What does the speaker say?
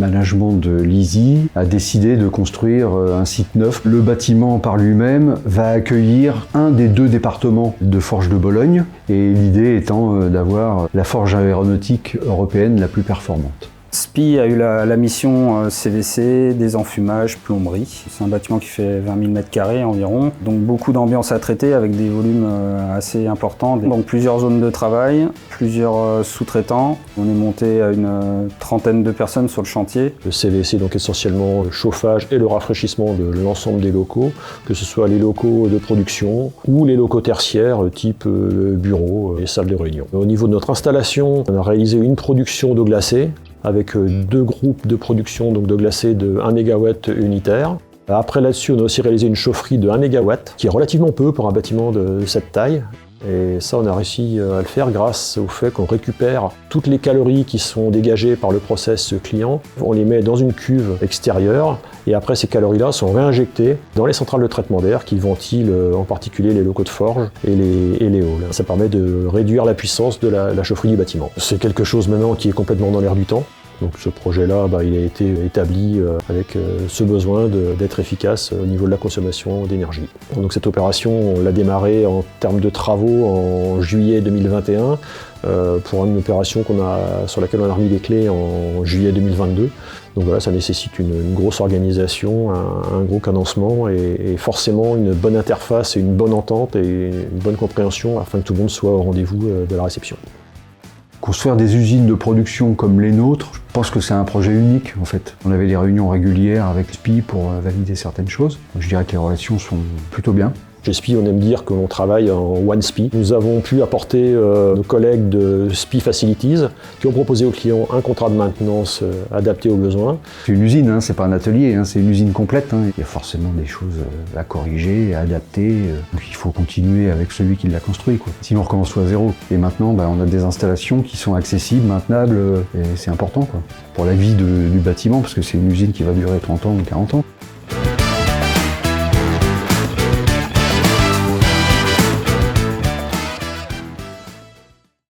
management de l'ISI a décidé de construire un site neuf. Le bâtiment par lui-même va accueillir un des 2 départements de Forges de Bologne, et l'idée étant d'avoir la forge aéronautique européenne la plus performante. SPI a eu la mission CVC, désenfumage, plomberie. C'est un bâtiment qui fait 20 000 m² environ, donc beaucoup d'ambiance à traiter avec des volumes assez importants. Donc plusieurs zones de travail, plusieurs sous-traitants. On est monté à une trentaine de personnes sur le chantier. Le CVC, donc essentiellement le chauffage et le rafraîchissement de l'ensemble des locaux, que ce soit les locaux de production ou les locaux tertiaires type bureaux et salles de réunion. Au niveau de notre installation, on a réalisé une production d'eau glacée avec 2 groupes de production donc de glacé de 1 MW unitaire. Après là-dessus, on a aussi réalisé une chaufferie de 1 MW, qui est relativement peu pour un bâtiment de cette taille. Et ça, on a réussi à le faire grâce au fait qu'on récupère toutes les calories qui sont dégagées par le process client. On les met dans une cuve extérieure et après ces calories-là sont réinjectées dans les centrales de traitement d'air qui ventilent en particulier les locaux de forge et les halls. Ça permet de réduire la puissance de la chaufferie du bâtiment. C'est quelque chose maintenant qui est complètement dans l'air du temps. Donc ce projet-là, il a été établi avec ce besoin d'être efficace au niveau de la consommation d'énergie. Donc cette opération, on l'a démarrée en termes de travaux en juillet 2021 pour une opération sur laquelle on a remis les clés en juillet 2022. Donc voilà, ça nécessite une grosse organisation, un gros cadencement et forcément une bonne interface et une bonne entente et une bonne compréhension afin que tout le monde soit au rendez-vous de la réception. Construire des usines de production comme les nôtres, je pense que c'est un projet unique en fait. On avait des réunions régulières avec SPI pour valider certaines choses. Je dirais que les relations sont plutôt bien. Chez SPI, on aime dire que l'on travaille en One SPI. Nous avons pu apporter nos collègues de SPI Facilities qui ont proposé aux clients un contrat de maintenance adapté aux besoins. C'est une usine, c'est pas un atelier, c'est une usine complète. Il y a forcément des choses à corriger, à adapter. Donc il faut continuer avec celui qui l'a construit, sinon on recommence tout à zéro. Et maintenant, on a des installations qui sont accessibles, maintenables, et c'est important pour la vie du bâtiment, parce que c'est une usine qui va durer 30 ans ou 40 ans.